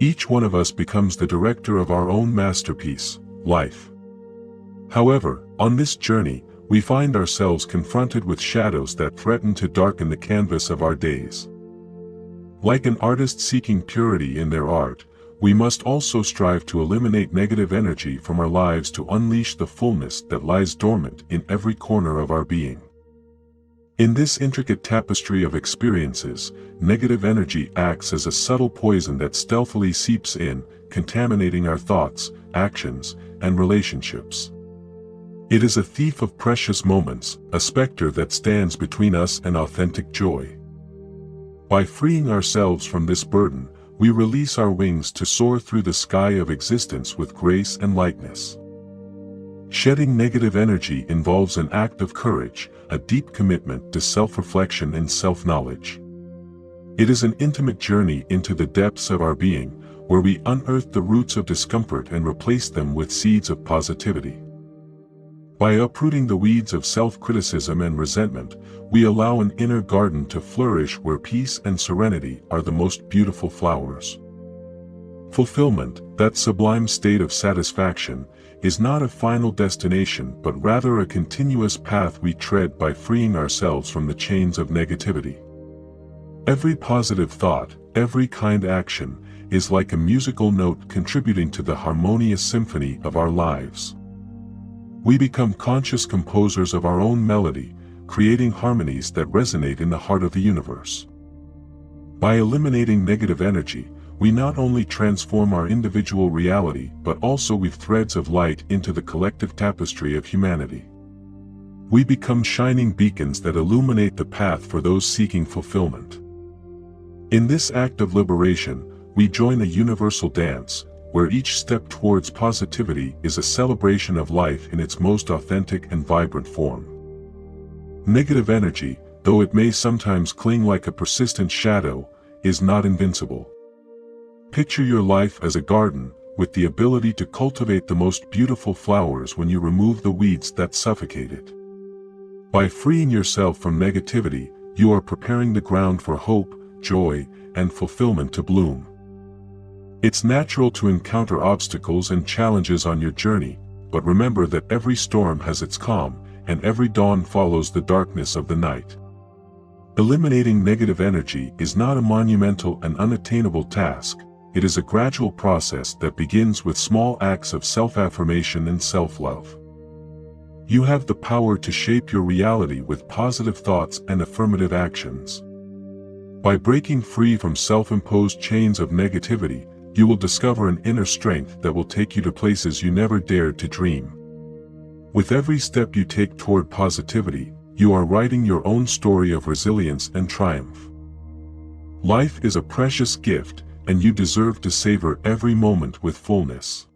Each one of us becomes the director of our own masterpiece, life. However, on this journey, we find ourselves confronted with shadows that threaten to darken the canvas of our days. Like an artist seeking purity in their art, we must also strive to eliminate negative energy from our lives to unleash the fullness that lies dormant in every corner of our being. In this intricate tapestry of experiences, negative energy acts as a subtle poison that stealthily seeps in, contaminating our thoughts, actions, and relationships. It is a thief of precious moments, a specter that stands between us and authentic joy. By freeing ourselves from this burden, we release our wings to soar through the sky of existence with grace and lightness. Shedding negative energy involves an act of courage, a deep commitment to self-reflection and self-knowledge. It is an intimate journey into the depths of our being, where we unearth the roots of discomfort and replace them with seeds of positivity. By uprooting the weeds of self-criticism and resentment, we allow an inner garden to flourish where peace and serenity are the most beautiful flowers. Fulfillment, that sublime state of satisfaction, is not a final destination but rather a continuous path we tread by freeing ourselves from the chains of negativity. Every positive thought, every kind action, is like a musical note contributing to the harmonious symphony of our lives. We become conscious composers of our own melody, creating harmonies that resonate in the heart of the universe. By eliminating negative energy, we not only transform our individual reality but also weave threads of light into the collective tapestry of humanity. We become shining beacons that illuminate the path for those seeking fulfillment. In this act of liberation, we join a universal dance, where each step towards positivity is a celebration of life in its most authentic and vibrant form. Negative energy, though it may sometimes cling like a persistent shadow, is not invincible. Picture your life as a garden, with the ability to cultivate the most beautiful flowers when you remove the weeds that suffocate it. By freeing yourself from negativity, you are preparing the ground for hope, joy, and fulfillment to bloom. It's natural to encounter obstacles and challenges on your journey, but remember that every storm has its calm, and every dawn follows the darkness of the night. Eliminating negative energy is not a monumental and unattainable task. It is a gradual process that begins with small acts of self-affirmation and self-love. You have the power to shape your reality with positive thoughts and affirmative actions. By breaking free from self-imposed chains of negativity, you will discover an inner strength that will take you to places you never dared to dream. With every step you take toward positivity, you are writing your own story of resilience and triumph. Life is a precious gift, and you deserve to savor every moment with fullness.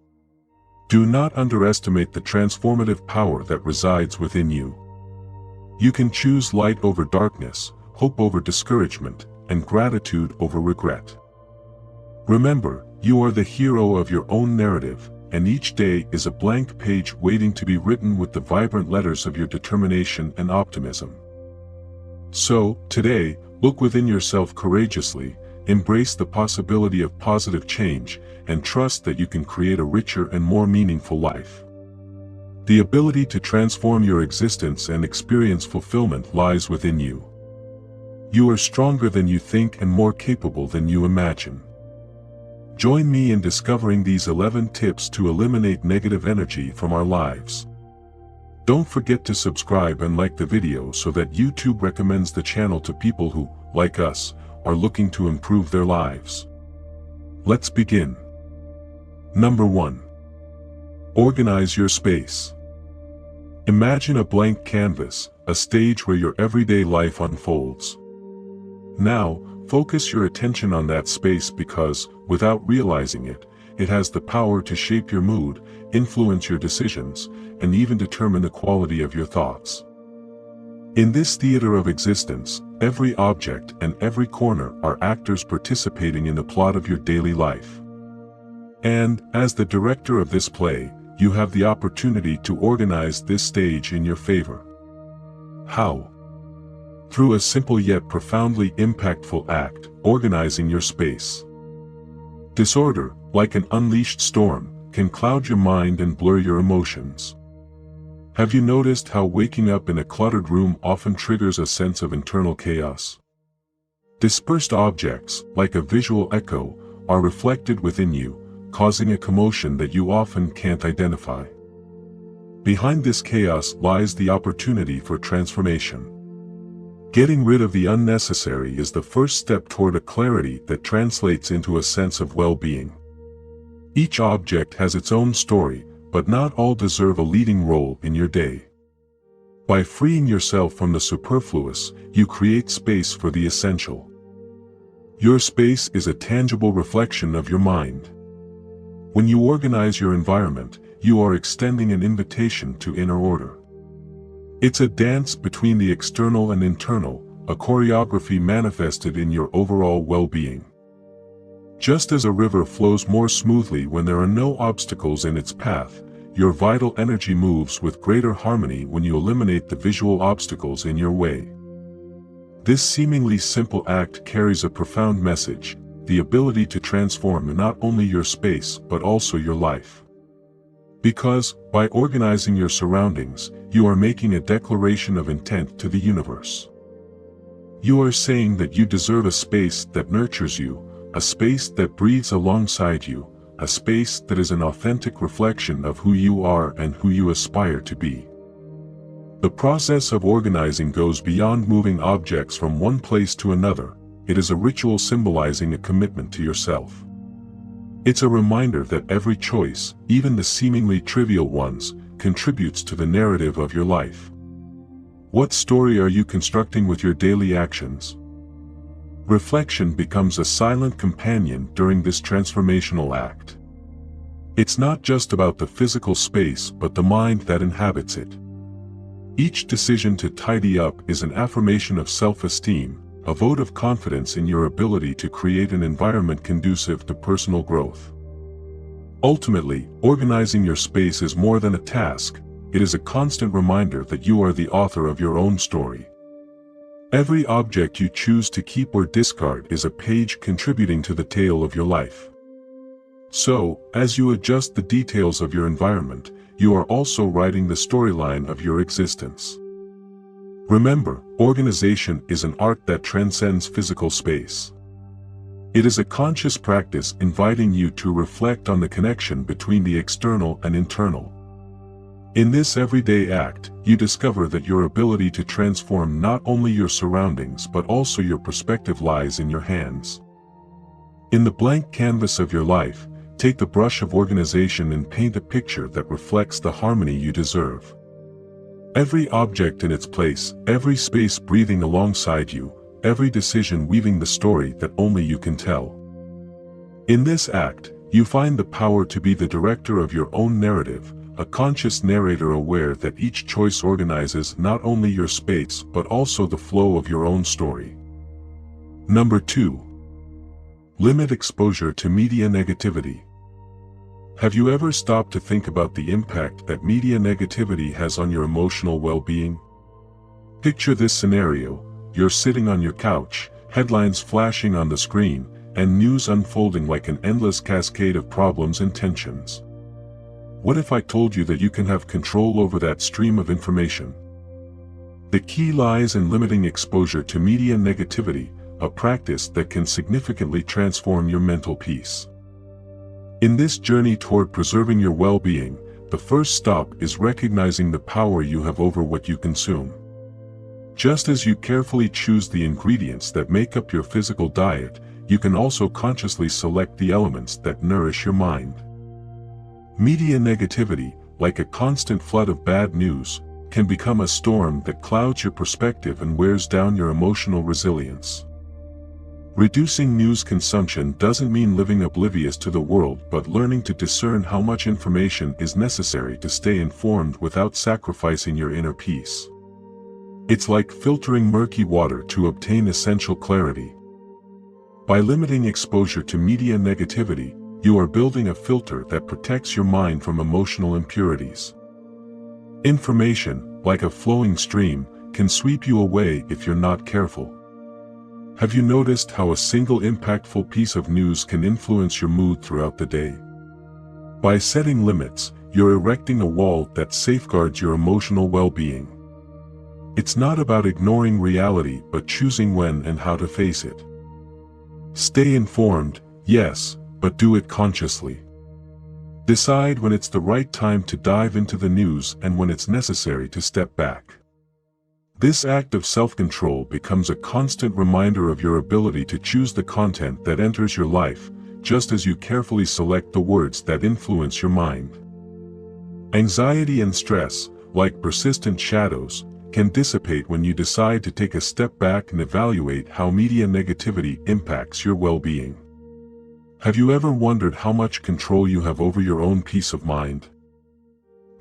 Do not underestimate the transformative power that resides within you. You can choose light over darkness, hope over discouragement, and gratitude over regret. Remember, you are the hero of your own narrative, and each day is a blank page waiting to be written with the vibrant letters of your determination and optimism. So, today, look within yourself courageously, embrace the possibility of positive change, and trust that you can create a richer and more meaningful life. The ability to transform your existence and experience fulfillment lies within you. You are stronger than you think and more capable than you imagine. Join me in discovering these 11 tips to eliminate negative energy from our lives. Don't forget to subscribe and like the video so that YouTube recommends the channel to people who, like us, are looking to improve their lives. Let's begin. Number 1. Organize your space. Imagine a blank canvas, a stage where your everyday life unfolds. Now, focus your attention on that space because, without realizing it, it has the power to shape your mood, influence your decisions, and even determine the quality of your thoughts. In this theater of existence, every object and every corner are actors participating in the plot of your daily life. And, as the director of this play, you have the opportunity to organize this stage in your favor. How? Through a simple yet profoundly impactful act, organizing your space. Disorder, like an unleashed storm, can cloud your mind and blur your emotions. Have you noticed how waking up in a cluttered room often triggers a sense of internal chaos? Dispersed objects, like a visual echo, are reflected within you, causing a commotion that you often can't identify. Behind this chaos lies the opportunity for transformation. Getting rid of the unnecessary is the first step toward a clarity that translates into a sense of well-being. Each object has its own story, but not all deserve a leading role in your day. By freeing yourself from the superfluous, you create space for the essential. Your space is a tangible reflection of your mind. When you organize your environment, you are extending an invitation to inner order. It's a dance between the external and internal, a choreography manifested in your overall well-being. Just as a river flows more smoothly when there are no obstacles in its path, your vital energy moves with greater harmony when you eliminate the visual obstacles in your way. This seemingly simple act carries a profound message, the ability to transform not only your space but also your life. Because, by organizing your surroundings, you are making a declaration of intent to the universe. You are saying that you deserve a space that nurtures you, a space that breathes alongside you, a space that is an authentic reflection of who you are and who you aspire to be. The process of organizing goes beyond moving objects from one place to another. It is a ritual symbolizing a commitment to yourself. It's a reminder that every choice, even the seemingly trivial ones, contributes to the narrative of your life. What story are you constructing with your daily actions? Reflection becomes a silent companion during this transformational act. It's not just about the physical space but the mind that inhabits it. Each decision to tidy up is an affirmation of self-esteem, a vote of confidence in your ability to create an environment conducive to personal growth. Ultimately, organizing your space is more than a task, it is a constant reminder that you are the author of your own story. Every object you choose to keep or discard is a page contributing to the tale of your life. So, as you adjust the details of your environment, you are also writing the storyline of your existence. Remember, organization is an art that transcends physical space. It is a conscious practice inviting you to reflect on the connection between the external and internal. In this everyday act, you discover that your ability to transform not only your surroundings but also your perspective lies in your hands. In the blank canvas of your life, take the brush of organization and paint a picture that reflects the harmony you deserve. Every object in its place, every space breathing alongside you, every decision weaving the story that only you can tell. In this act, you find the power to be the director of your own narrative, a conscious narrator aware that each choice organizes not only your space but also the flow of your own story. Number 2. Limit exposure to media negativity. Have you ever stopped to think about the impact that media negativity has on your emotional well-being? Picture this scenario: you're sitting on your couch, headlines flashing on the screen, and news unfolding like an endless cascade of problems and tensions. What if I told you that you can have control over that stream of information? The key lies in limiting exposure to media negativity, a practice that can significantly transform your mental peace. In this journey toward preserving your well-being, the first stop is recognizing the power you have over what you consume. Just as you carefully choose the ingredients that make up your physical diet, you can also consciously select the elements that nourish your mind. Media negativity, like a constant flood of bad news, can become a storm that clouds your perspective and wears down your emotional resilience. Reducing news consumption doesn't mean living oblivious to the world but learning to discern how much information is necessary to stay informed without sacrificing your inner peace. It's like filtering murky water to obtain essential clarity. By limiting exposure to media negativity, you are building a filter that protects your mind from emotional impurities. Information, like a flowing stream, can sweep you away if you're not careful. Have you noticed how a single impactful piece of news can influence your mood throughout the day? By setting limits, you're erecting a wall that safeguards your emotional well-being. It's not about ignoring reality but choosing when and how to face it. Stay informed, yes, but do it consciously. Decide when it's the right time to dive into the news and when it's necessary to step back. This act of self-control becomes a constant reminder of your ability to choose the content that enters your life, just as you carefully select the words that influence your mind. Anxiety and stress, like persistent shadows, can dissipate when you decide to take a step back and evaluate how media negativity impacts your well-being. Have you ever wondered how much control you have over your own peace of mind?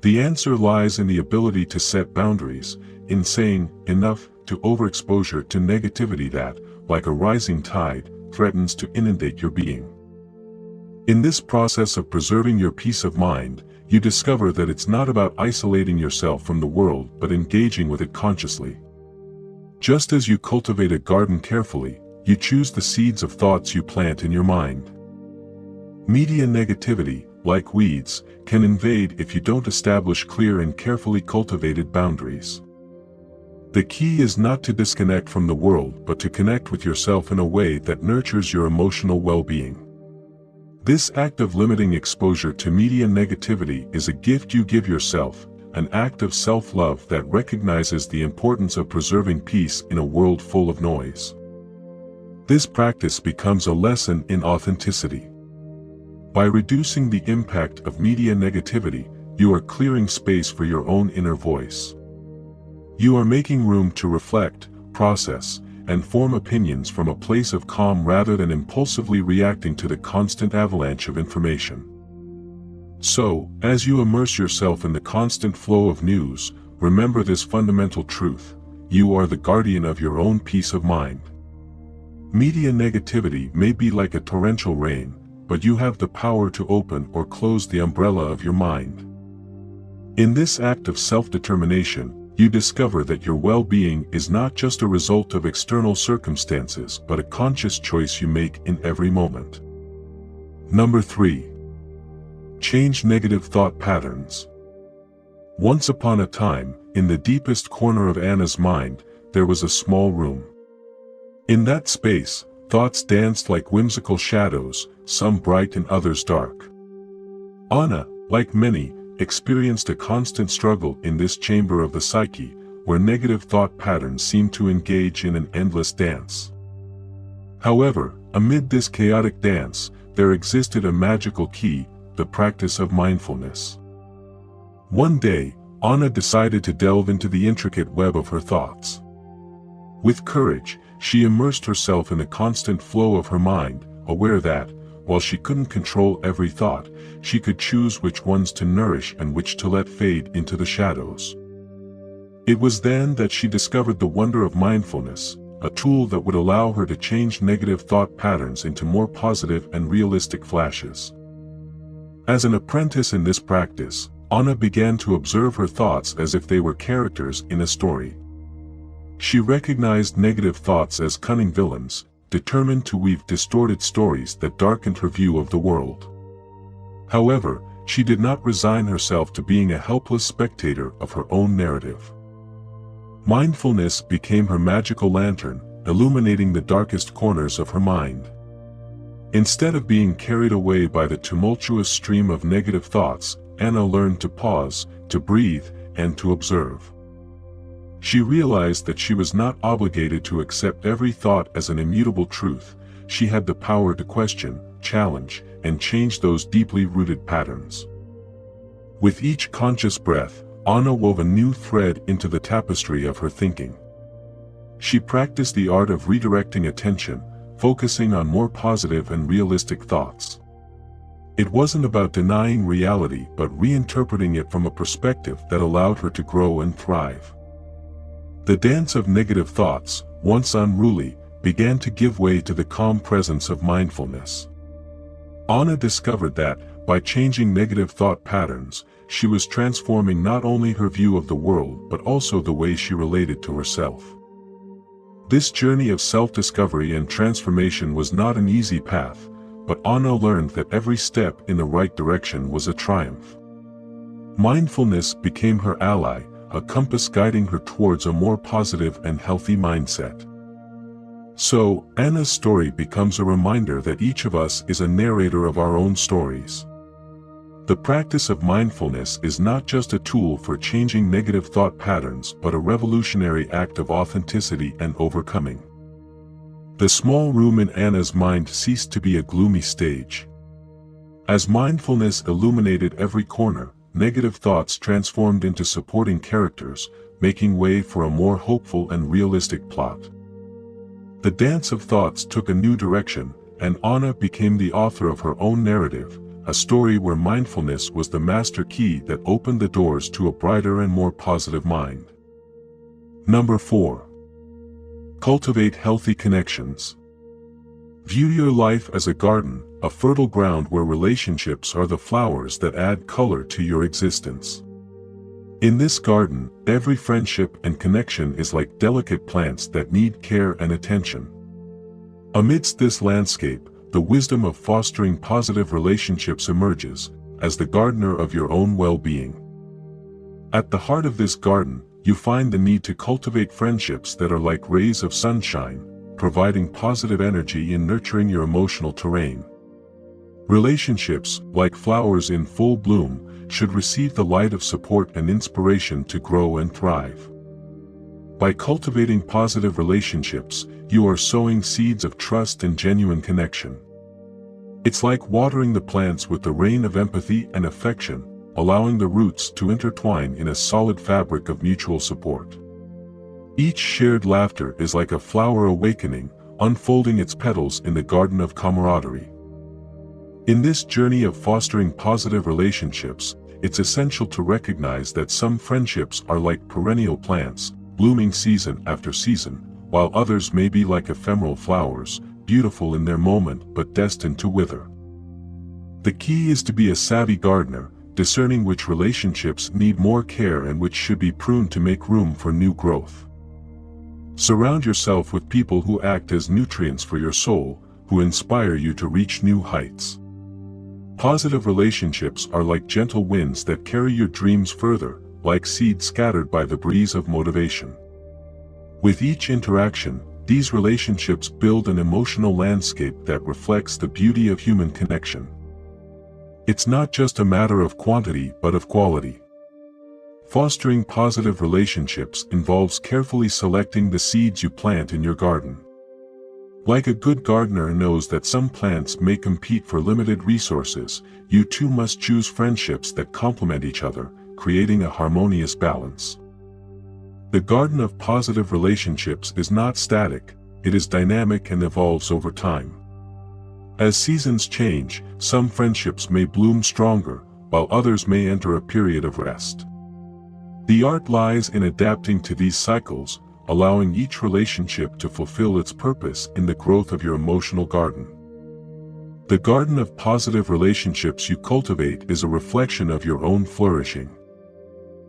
The answer lies in the ability to set boundaries, in saying enough to overexposure to negativity that, like a rising tide, threatens to inundate your being. In this process of preserving your peace of mind, you discover that it's not about isolating yourself from the world but engaging with it consciously. Just as you cultivate a garden carefully, you choose the seeds of thoughts you plant in your mind. Media negativity, like weeds, can invade if you don't establish clear and carefully cultivated boundaries. The key is not to disconnect from the world but to connect with yourself in a way that nurtures your emotional well-being. This act of limiting exposure to media negativity is a gift you give yourself, an act of self-love that recognizes the importance of preserving peace in a world full of noise. This practice becomes a lesson in authenticity. By reducing the impact of media negativity, you are clearing space for your own inner voice. You are making room to reflect, process, and form opinions from a place of calm rather than impulsively reacting to the constant avalanche of information. So, as you immerse yourself in the constant flow of news, remember this fundamental truth: you are the guardian of your own peace of mind. Media negativity may be like a torrential rain, but you have the power to open or close the umbrella of your mind. In this act of self-determination, you discover that your well-being is not just a result of external circumstances but a conscious choice you make in every moment. Number 3. Change negative thought patterns. Once upon a time, in the deepest corner of Anna's mind, there was a small room. In that space, thoughts danced like whimsical shadows, some bright and others dark. Anna, like many, experienced a constant struggle in this chamber of the psyche, where negative thought patterns seemed to engage in an endless dance. However, amid this chaotic dance, there existed a magical key: the practice of mindfulness. One day, Anna decided to delve into the intricate web of her thoughts. With courage, she immersed herself in the constant flow of her mind, aware that, while she couldn't control every thought, she could choose which ones to nourish and which to let fade into the shadows. It was then that she discovered the wonder of mindfulness, a tool that would allow her to change negative thought patterns into more positive and realistic flashes. As an apprentice in this practice, Anna began to observe her thoughts as if they were characters in a story. She recognized negative thoughts as cunning villains, determined to weave distorted stories that darkened her view of the world. However, she did not resign herself to being a helpless spectator of her own narrative. Mindfulness became her magical lantern, illuminating the darkest corners of her mind. Instead of being carried away by the tumultuous stream of negative thoughts, Anna learned to pause, to breathe, and to observe. She realized that she was not obligated to accept every thought as an immutable truth. She had the power to question, challenge, and change those deeply rooted patterns. With each conscious breath, Anna wove a new thread into the tapestry of her thinking. She practiced the art of redirecting attention, focusing on more positive and realistic thoughts. It wasn't about denying reality but reinterpreting it from a perspective that allowed her to grow and thrive. The dance of negative thoughts, once unruly, began to give way to the calm presence of mindfulness. Anna discovered that, by changing negative thought patterns, she was transforming not only her view of the world but also the way she related to herself. This journey of self-discovery and transformation was not an easy path, but Anna learned that every step in the right direction was a triumph. Mindfulness became her ally, a compass guiding her towards a more positive and healthy mindset. So, Anna's story becomes a reminder that each of us is a narrator of our own stories. The practice of mindfulness is not just a tool for changing negative thought patterns but a revolutionary act of authenticity and overcoming. The small room in Anna's mind ceased to be a gloomy stage. As mindfulness illuminated every corner, negative thoughts transformed into supporting characters, making way for a more hopeful and realistic plot. The dance of thoughts took a new direction, and Anna became the author of her own narrative, a story where mindfulness was the master key that opened the doors to a brighter and more positive mind. Number 4. Cultivate healthy connections. View your life as a garden, a fertile ground where relationships are the flowers that add color to your existence. In this garden, every friendship and connection is like delicate plants that need care and attention. Amidst this landscape, the wisdom of fostering positive relationships emerges, as the gardener of your own well-being. At the heart of this garden, you find the need to cultivate friendships that are like rays of sunshine, providing positive energy in nurturing your emotional terrain. Relationships, like flowers in full bloom, should receive the light of support and inspiration to grow and thrive. By cultivating positive relationships, you are sowing seeds of trust and genuine connection. It's like watering the plants with the rain of empathy and affection, allowing the roots to intertwine in a solid fabric of mutual support. Each shared laughter is like a flower awakening, unfolding its petals in the garden of camaraderie. In this journey of fostering positive relationships, it's essential to recognize that some friendships are like perennial plants, blooming season after season, while others may be like ephemeral flowers, beautiful in their moment but destined to wither. The key is to be a savvy gardener, discerning which relationships need more care and which should be pruned to make room for new growth. Surround yourself with people who act as nutrients for your soul, who inspire you to reach new heights. Positive relationships are like gentle winds that carry your dreams further, like seeds scattered by the breeze of motivation. With each interaction, these relationships build an emotional landscape that reflects the beauty of human connection. It's not just a matter of quantity but of quality. Fostering positive relationships involves carefully selecting the seeds you plant in your garden. Like a good gardener knows that some plants may compete for limited resources, you too must choose friendships that complement each other, creating a harmonious balance. The garden of positive relationships is not static, it is dynamic and evolves over time. As seasons change, some friendships may bloom stronger, while others may enter a period of rest. The art lies in adapting to these cycles, allowing each relationship to fulfill its purpose in the growth of your emotional garden. The garden of positive relationships you cultivate is a reflection of your own flourishing.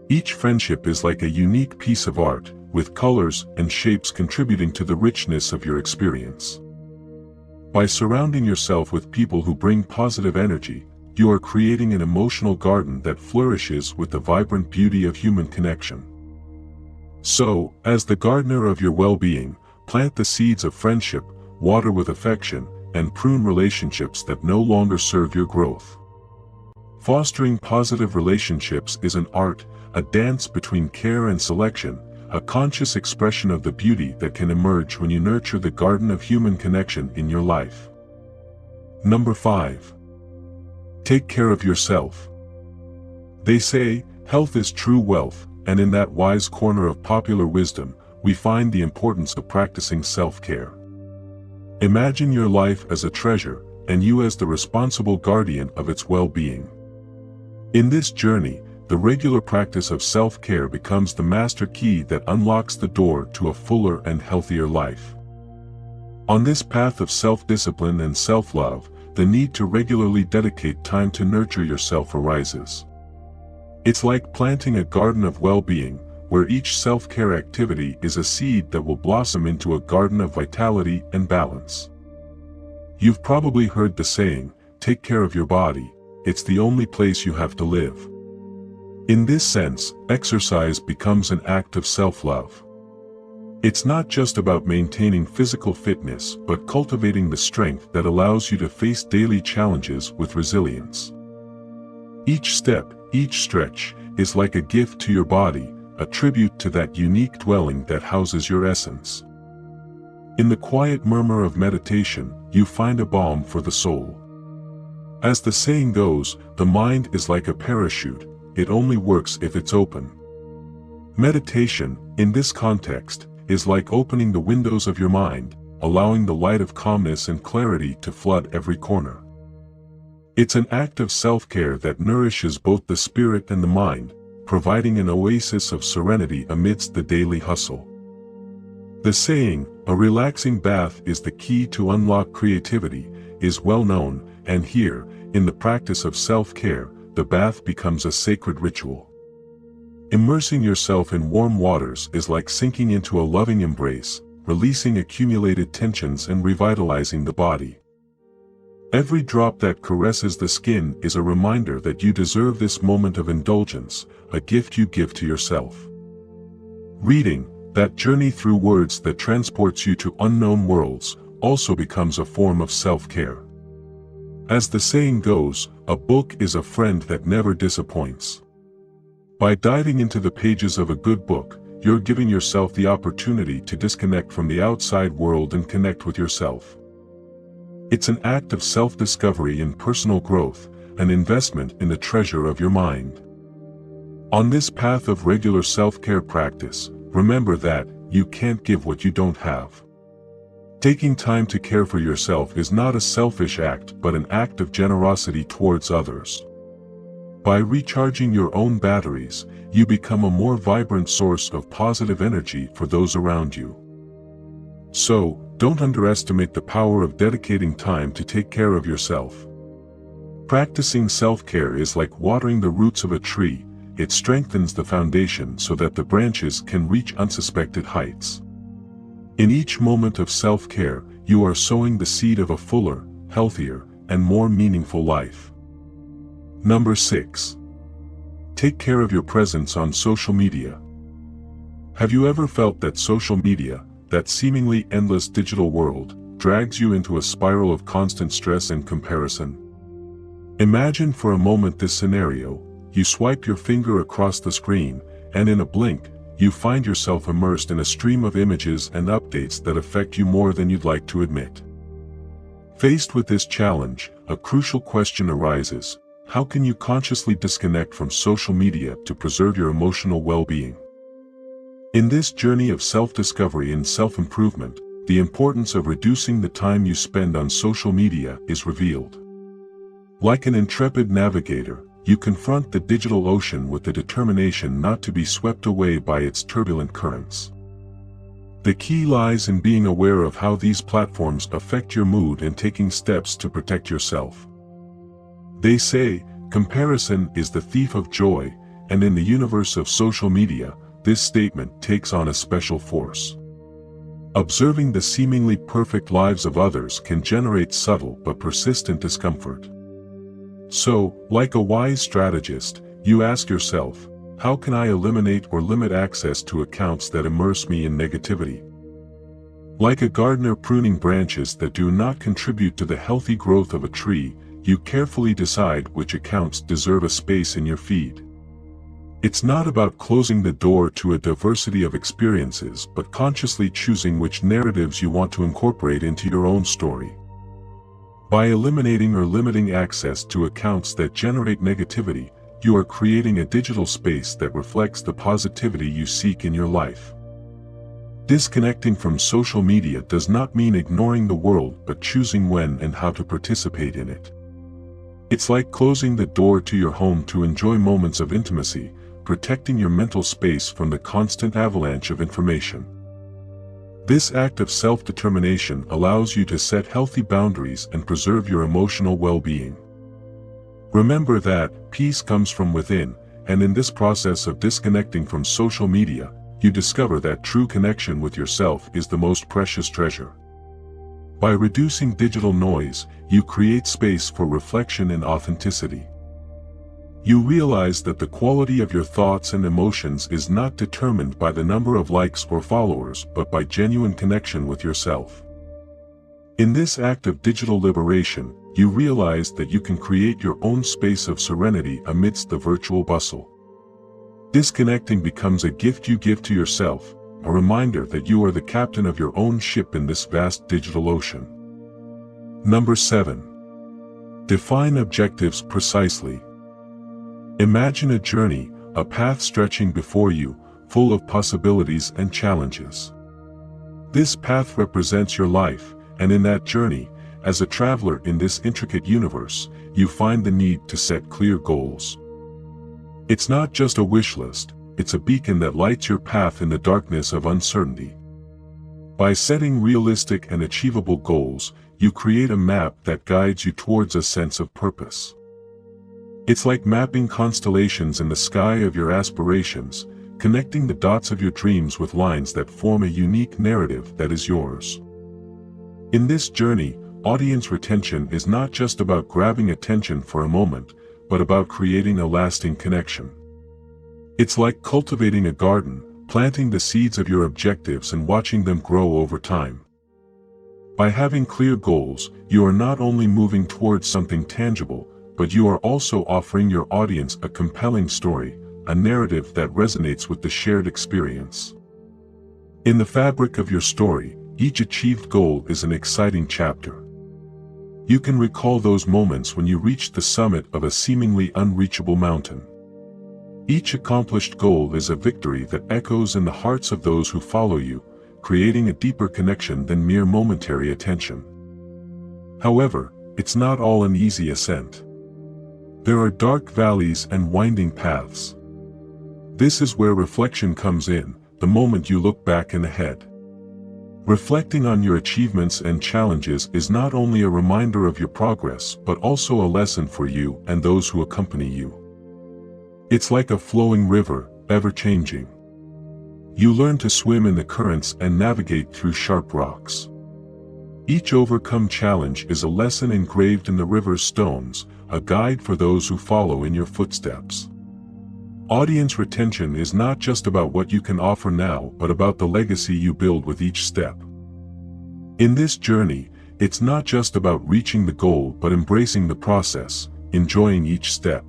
Each friendship is like a unique piece of art, with colors and shapes contributing to the richness of your experience. By surrounding yourself with people who bring positive energy, you are creating an emotional garden that flourishes with the vibrant beauty of human connection. So, as the gardener of your well-being, plant the seeds of friendship, water with affection, and prune relationships that no longer serve your growth. Fostering positive relationships is an art, a dance between care and selection, a conscious expression of the beauty that can emerge when you nurture the garden of human connection in your life. Number 5. Take care of yourself. They say, health is true wealth, and in that wise corner of popular wisdom, we find the importance of practicing self-care. Imagine your life as a treasure, and you as the responsible guardian of its well-being. In this journey, the regular practice of self-care becomes the master key that unlocks the door to a fuller and healthier life. On this path of self-discipline and self-love, the need to regularly dedicate time to nurture yourself arises. It's like planting a garden of well-being, where each self-care activity is a seed that will blossom into a garden of vitality and balance. You've probably heard the saying, "Take care of your body, it's the only place you have to live." In this sense, exercise becomes an act of self-love. It's not just about maintaining physical fitness, but cultivating the strength that allows you to face daily challenges with resilience. Each step, each stretch, is like a gift to your body, a tribute to that unique dwelling that houses your essence. In the quiet murmur of meditation, you find a balm for the soul. As the saying goes, the mind is like a parachute, it only works if it's open. Meditation, in this context, is like opening the windows of your mind, allowing the light of calmness and clarity to flood every corner. It's an act of self-care that nourishes both the spirit and the mind, providing an oasis of serenity amidst the daily hustle. The saying, "A relaxing bath is the key to unlock creativity," is well known, and here, in the practice of self-care, the bath becomes a sacred ritual. Immersing yourself in warm waters is like sinking into a loving embrace, releasing accumulated tensions and revitalizing the body. Every drop that caresses the skin is a reminder that you deserve this moment of indulgence, a gift you give to yourself. Reading, that journey through words that transports you to unknown worlds, also becomes a form of self-care. As the saying goes, a book is a friend that never disappoints. By diving into the pages of a good book, you're giving yourself the opportunity to disconnect from the outside world and connect with yourself. It's an act of self-discovery and personal growth, an investment in the treasure of your mind. On this path of regular self-care practice, remember that you can't give what you don't have. Taking time to care for yourself is not a selfish act but an act of generosity towards others. By recharging your own batteries, you become a more vibrant source of positive energy for those around you. So, don't underestimate the power of dedicating time to take care of yourself. Practicing self-care is like watering the roots of a tree, it strengthens the foundation so that the branches can reach unsuspected heights. In each moment of self-care, you are sowing the seed of a fuller, healthier, and more meaningful life. Number 6. Take care of your presence on social media. Have you ever felt that social media, that seemingly endless digital world, drags you into a spiral of constant stress and comparison? Imagine for a moment this scenario: you swipe your finger across the screen, and in a blink, you find yourself immersed in a stream of images and updates that affect you more than you'd like to admit. Faced with this challenge, a crucial question arises: how can you consciously disconnect from social media to preserve your emotional well-being? In this journey of self-discovery and self-improvement, the importance of reducing the time you spend on social media is revealed. Like an intrepid navigator, you confront the digital ocean with the determination not to be swept away by its turbulent currents. The key lies in being aware of how these platforms affect your mood and taking steps to protect yourself. They say, comparison is the thief of joy, and in the universe of social media, this statement takes on a special force. Observing the seemingly perfect lives of others can generate subtle but persistent discomfort. So, like a wise strategist, you ask yourself, how can I eliminate or limit access to accounts that immerse me in negativity? Like a gardener pruning branches that do not contribute to the healthy growth of a tree, you carefully decide which accounts deserve a space in your feed. It's not about closing the door to a diversity of experiences but consciously choosing which narratives you want to incorporate into your own story. By eliminating or limiting access to accounts that generate negativity, you are creating a digital space that reflects the positivity you seek in your life. Disconnecting from social media does not mean ignoring the world but choosing when and how to participate in it. It's like closing the door to your home to enjoy moments of intimacy, protecting your mental space from the constant avalanche of information. This act of self-determination allows you to set healthy boundaries and preserve your emotional well-being. Remember that peace comes from within, and in this process of disconnecting from social media, you discover that true connection with yourself is the most precious treasure. By reducing digital noise, you create space for reflection and authenticity. You realize that the quality of your thoughts and emotions is not determined by the number of likes or followers but by genuine connection with yourself. In this act of digital liberation, you realize that you can create your own space of serenity amidst the virtual bustle. Disconnecting becomes a gift you give to yourself, a reminder that you are the captain of your own ship in this vast digital ocean. Number 7. Define objectives precisely. Imagine a journey, a path stretching before you, full of possibilities and challenges. This path represents your life, and in that journey, as a traveler in this intricate universe, you find the need to set clear goals. It's not just a wish list, it's a beacon that lights your path in the darkness of uncertainty. By setting realistic and achievable goals, you create a map that guides you towards a sense of purpose. It's like mapping constellations in the sky of your aspirations, connecting the dots of your dreams with lines that form a unique narrative that is yours. In this journey, audience retention is not just about grabbing attention for a moment, but about creating a lasting connection. It's like cultivating a garden, planting the seeds of your objectives and watching them grow over time. By having clear goals, you are not only moving towards something tangible, but you are also offering your audience a compelling story, a narrative that resonates with the shared experience. In the fabric of your story, each achieved goal is an exciting chapter. You can recall those moments when you reached the summit of a seemingly unreachable mountain. Each accomplished goal is a victory that echoes in the hearts of those who follow you, creating a deeper connection than mere momentary attention. However, it's not all an easy ascent. There are dark valleys and winding paths. This is where reflection comes in, the moment you look back and ahead. Reflecting on your achievements and challenges is not only a reminder of your progress but also a lesson for you and those who accompany you. It's like a flowing river, ever-changing. You learn to swim in the currents and navigate through sharp rocks. Each overcome challenge is a lesson engraved in the river's stones, a guide for those who follow in your footsteps. Audience retention is not just about what you can offer now but about the legacy you build with each step. In this journey, it's not just about reaching the goal but embracing the process, enjoying each step.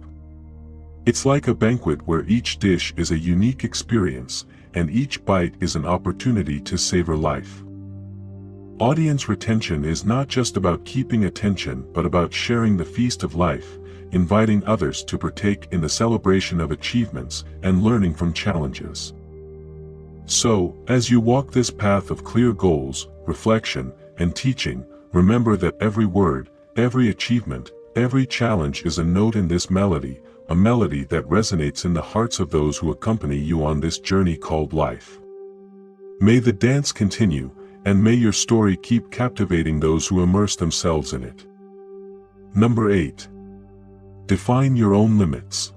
It's like a banquet where each dish is a unique experience, and each bite is an opportunity to savor life. Audience retention is not just about keeping attention but about sharing the feast of life, inviting others to partake in the celebration of achievements and learning from challenges. So, as you walk this path of clear goals, reflection, and teaching, remember that every word, every achievement, every challenge is a note in this melody, a melody that resonates in the hearts of those who accompany you on this journey called life. May the dance continue, and may your story keep captivating those who immerse themselves in it. Number 8. Define your own limits.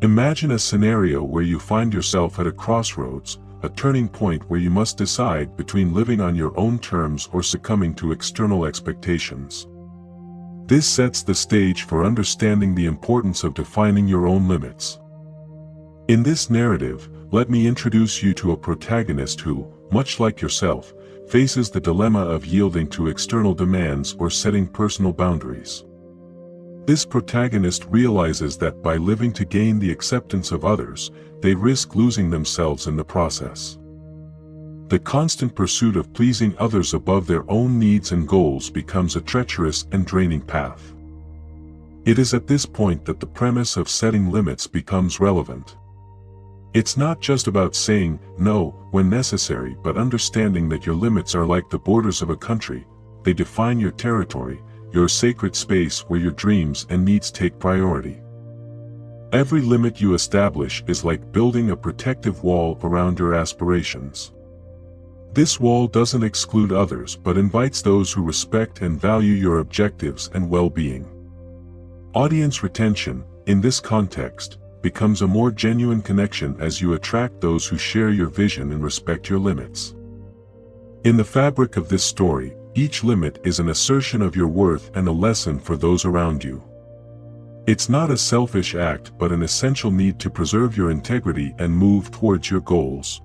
Imagine a scenario where you find yourself at a crossroads, a turning point where you must decide between living on your own terms or succumbing to external expectations. This sets the stage for understanding the importance of defining your own limits. In this narrative, let me introduce you to a protagonist who, much like yourself, faces the dilemma of yielding to external demands or setting personal boundaries. This protagonist realizes that by living to gain the acceptance of others, they risk losing themselves in the process. The constant pursuit of pleasing others above their own needs and goals becomes a treacherous and draining path. It is at this point that the premise of setting limits becomes relevant. It's not just about saying no when necessary but understanding that your limits are like the borders of a country. They define your territory, your sacred space where your dreams and needs take priority. Every limit you establish is like building a protective wall around your aspirations. This wall doesn't exclude others but invites those who respect and value your objectives and well-being. Audience retention, in this context, becomes a more genuine connection as you attract those who share your vision and respect your limits. In the fabric of this story, each limit is an assertion of your worth and a lesson for those around you. It's not a selfish act but an essential need to preserve your integrity and move towards your goals.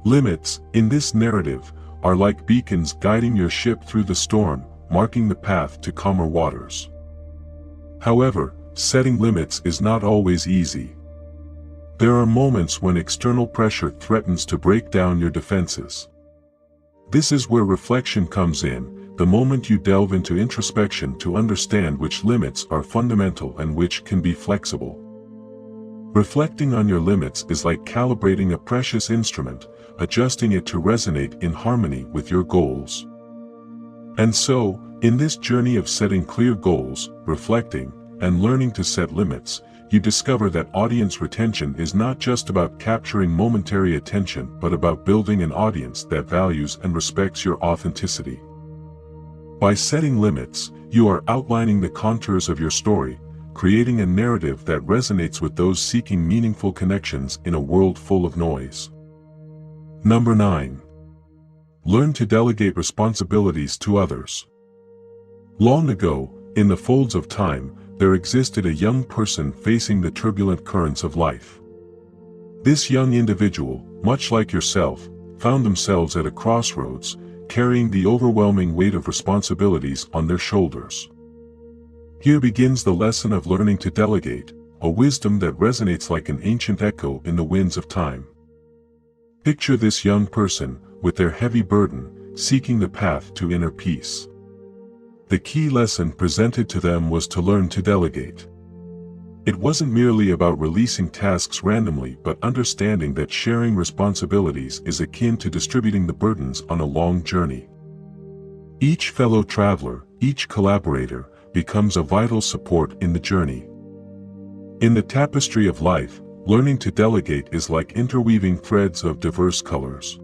Limits, in this narrative, are like beacons guiding your ship through the storm, marking the path to calmer waters. However, setting limits is not always easy. There are moments when external pressure threatens to break down your defenses. This is where reflection comes in, the moment you delve into introspection to understand which limits are fundamental and which can be flexible. Reflecting on your limits is like calibrating a precious instrument, adjusting it to resonate in harmony with your goals. And so, in this journey of setting clear goals, reflecting, and learning to set limits, you discover that audience retention is not just about capturing momentary attention but about building an audience that values and respects your authenticity. By setting limits, you are outlining the contours of your story, creating a narrative that resonates with those seeking meaningful connections in a world full of noise. Number 9. Learn to delegate responsibilities to others. Long ago, in the folds of time, there existed a young person facing the turbulent currents of life. This young individual, much like yourself, found themselves at a crossroads, carrying the overwhelming weight of responsibilities on their shoulders. Here begins the lesson of learning to delegate, a wisdom that resonates like an ancient echo in the winds of time. Picture this young person, with their heavy burden, seeking the path to inner peace. The key lesson presented to them was to learn to delegate. It wasn't merely about releasing tasks randomly but understanding that sharing responsibilities is akin to distributing the burdens on a long journey. Each fellow traveler, each collaborator, becomes a vital support in the journey. In the tapestry of life, learning to delegate is like interweaving threads of diverse colors.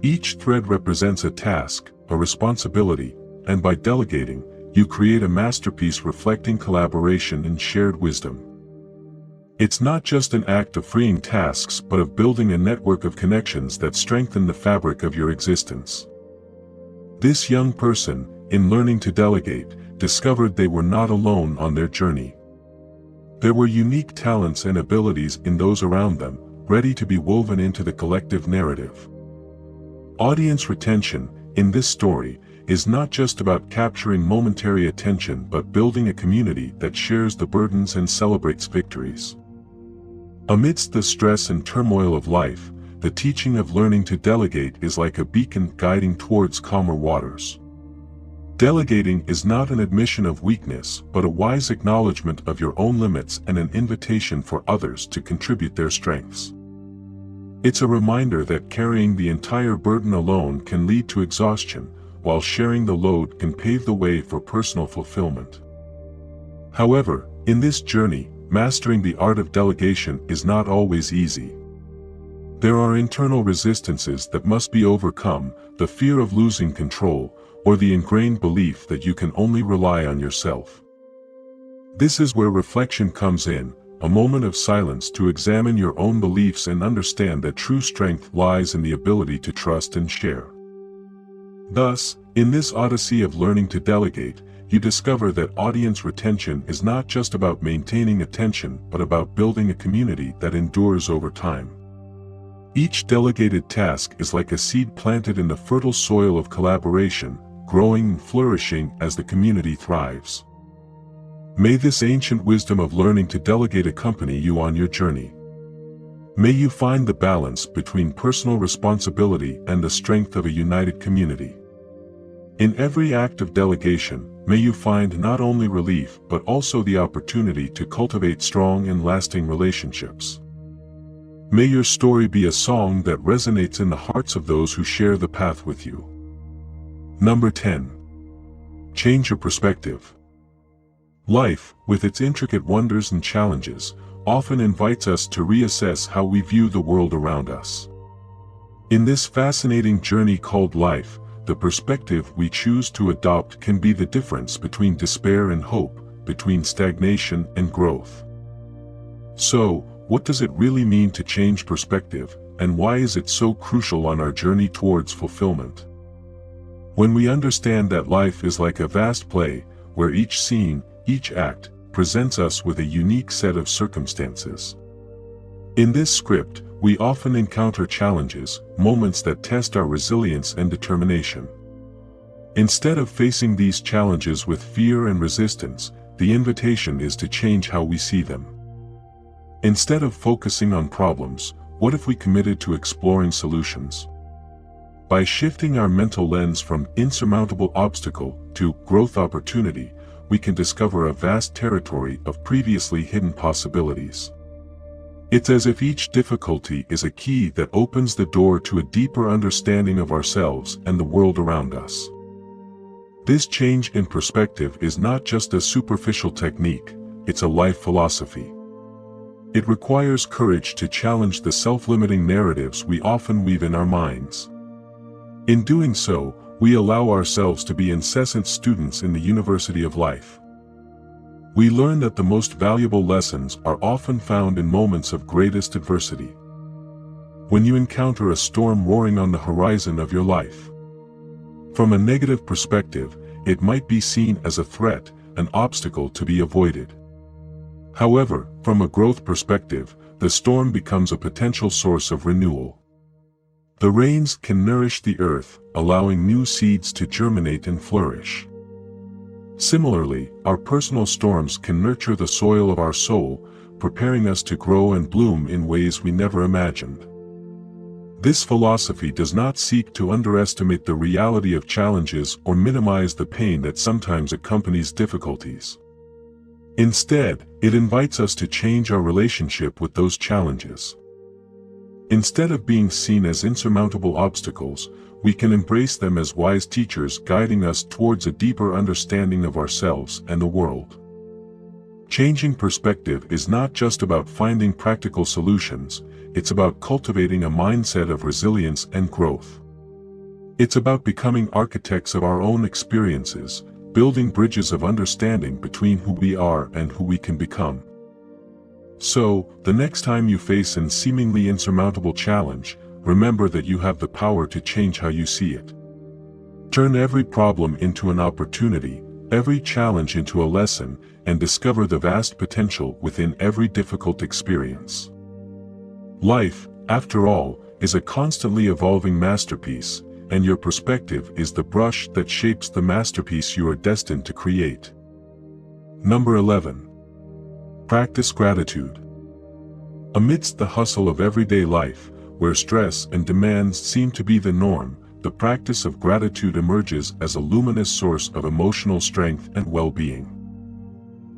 Each thread represents a task, a responsibility, and by delegating, you create a masterpiece reflecting collaboration and shared wisdom. It's not just an act of freeing tasks but of building a network of connections that strengthen the fabric of your existence. This young person, in learning to delegate, discovered they were not alone on their journey. There were unique talents and abilities in those around them, ready to be woven into the collective narrative. Audience retention, in this story, is not just about capturing momentary attention but building a community that shares the burdens and celebrates victories. Amidst the stress and turmoil of life, the teaching of learning to delegate is like a beacon guiding towards calmer waters. Delegating is not an admission of weakness but a wise acknowledgement of your own limits and an invitation for others to contribute their strengths. It's a reminder that carrying the entire burden alone can lead to exhaustion, while sharing the load can pave the way for personal fulfillment. However, in this journey, mastering the art of delegation is not always easy. There are internal resistances that must be overcome, the fear of losing control, or the ingrained belief that you can only rely on yourself. This is where reflection comes in, a moment of silence to examine your own beliefs and understand that true strength lies in the ability to trust and share. Thus, in this odyssey of learning to delegate, you discover that audience retention is not just about maintaining attention but about building a community that endures over time. Each delegated task is like a seed planted in the fertile soil of collaboration, growing and flourishing as the community thrives. May this ancient wisdom of learning to delegate accompany you on your journey. May you find the balance between personal responsibility and the strength of a united community. In every act of delegation, may you find not only relief but also the opportunity to cultivate strong and lasting relationships. May your story be a song that resonates in the hearts of those who share the path with you. Number 10. Change your perspective. Life, with its intricate wonders and challenges, often invites us to reassess how we view the world around us. In this fascinating journey called life, the perspective we choose to adopt can be the difference between despair and hope, between stagnation and growth. So, what does it really mean to change perspective, and why is it so crucial on our journey towards fulfillment? When we understand that life is like a vast play, where each scene, each act, presents us with a unique set of circumstances. In this script, we often encounter challenges, moments that test our resilience and determination. Instead of facing these challenges with fear and resistance, the invitation is to change how we see them. Instead of focusing on problems, what if we committed to exploring solutions? By shifting our mental lens from insurmountable obstacle to growth opportunity, we can discover a vast territory of previously hidden possibilities. It's as if each difficulty is a key that opens the door to a deeper understanding of ourselves and the world around us. This change in perspective is not just a superficial technique, it's a life philosophy. It requires courage to challenge the self-limiting narratives we often weave in our minds. In doing so, we allow ourselves to be incessant students in the university of life. We learn that the most valuable lessons are often found in moments of greatest adversity. When you encounter a storm roaring on the horizon of your life. From a negative perspective, it might be seen as a threat, an obstacle to be avoided. However, from a growth perspective, the storm becomes a potential source of renewal. The rains can nourish the earth, allowing new seeds to germinate and flourish. Similarly, our personal storms can nurture the soil of our soul, preparing us to grow and bloom in ways we never imagined. This philosophy does not seek to underestimate the reality of challenges or minimize the pain that sometimes accompanies difficulties. Instead, it invites us to change our relationship with those challenges. Instead of being seen as insurmountable obstacles, we can embrace them as wise teachers guiding us towards a deeper understanding of ourselves and the world. Changing perspective is not just about finding practical solutions, it's about cultivating a mindset of resilience and growth. It's about becoming architects of our own experiences, building bridges of understanding between who we are and who we can become. So, the next time you face a seemingly insurmountable challenge, remember that you have the power to change how you see it. Turn every problem into an opportunity, every challenge into a lesson, and discover the vast potential within every difficult experience. Life, after all, is a constantly evolving masterpiece, and your perspective is the brush that shapes the masterpiece you are destined to create. Number 11. Practice gratitude. Amidst the hustle of everyday life, where stress and demands seem to be the norm, the practice of gratitude emerges as a luminous source of emotional strength and well-being.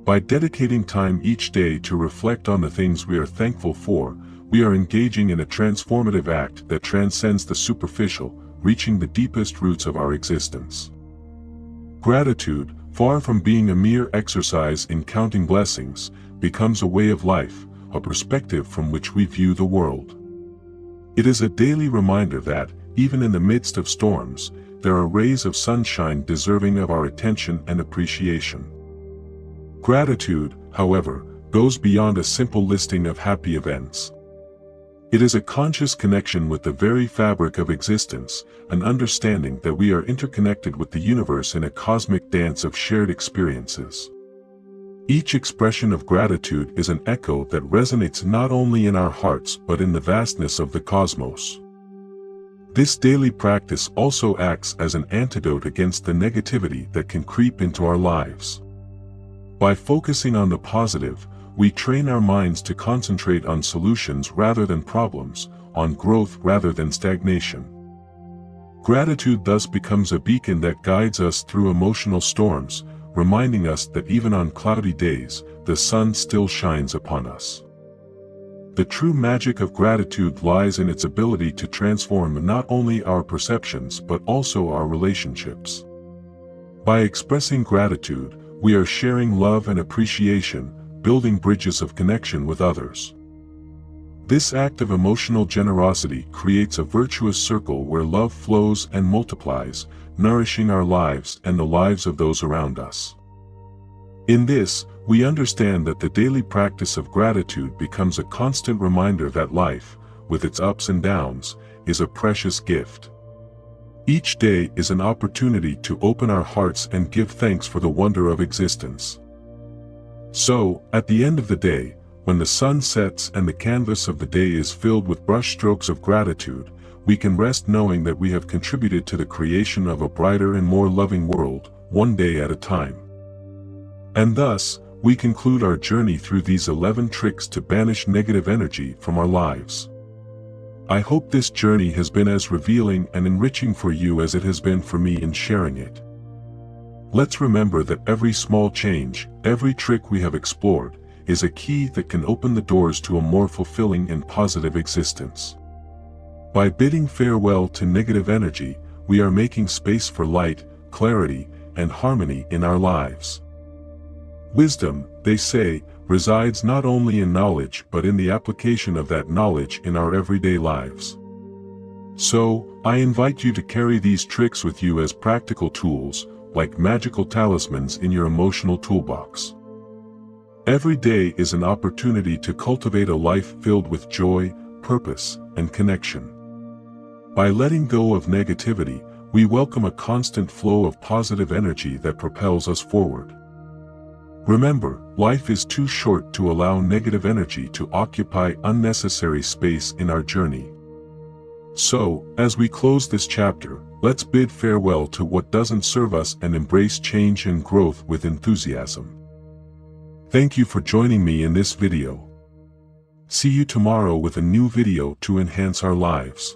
By dedicating time each day to reflect on the things we are thankful for, we are engaging in a transformative act that transcends the superficial, reaching the deepest roots of our existence. Gratitude, far from being a mere exercise in counting blessings, becomes a way of life, a perspective from which we view the world. It is a daily reminder that, even in the midst of storms, there are rays of sunshine deserving of our attention and appreciation. Gratitude, however, goes beyond a simple listing of happy events. It is a conscious connection with the very fabric of existence, an understanding that we are interconnected with the universe in a cosmic dance of shared experiences. Each expression of gratitude is an echo that resonates not only in our hearts but in the vastness of the cosmos. This daily practice also acts as an antidote against the negativity that can creep into our lives. By focusing on the positive, we train our minds to concentrate on solutions rather than problems, on growth rather than stagnation. Gratitude thus becomes a beacon that guides us through emotional storms, reminding us that even on cloudy days, the sun still shines upon us. The true magic of gratitude lies in its ability to transform not only our perceptions but also our relationships. By expressing gratitude, we are sharing love and appreciation, building bridges of connection with others. This act of emotional generosity creates a virtuous circle where love flows and multiplies, nourishing our lives and the lives of those around us. In this, we understand that the daily practice of gratitude becomes a constant reminder that life, with its ups and downs, is a precious gift. Each day is an opportunity to open our hearts and give thanks for the wonder of existence. So, at the end of the day, when the sun sets and the canvas of the day is filled with brushstrokes of gratitude, we can rest knowing that we have contributed to the creation of a brighter and more loving world, one day at a time. And thus, we conclude our journey through these 11 tricks to banish negative energy from our lives. I hope this journey has been as revealing and enriching for you as it has been for me in sharing it. Let's remember that every small change, every trick we have explored, is a key that can open the doors to a more fulfilling and positive existence. By bidding farewell to negative energy, we are making space for light, clarity, and harmony in our lives. Wisdom, they say, resides not only in knowledge but in the application of that knowledge in our everyday lives. So, I invite you to carry these tricks with you as practical tools, like magical talismans in your emotional toolbox. Every day is an opportunity to cultivate a life filled with joy, purpose, and connection. By letting go of negativity, we welcome a constant flow of positive energy that propels us forward. Remember, life is too short to allow negative energy to occupy unnecessary space in our journey. So, as we close this chapter, let's bid farewell to what doesn't serve us and embrace change and growth with enthusiasm. Thank you for joining me in this video. See you tomorrow with a new video to enhance our lives.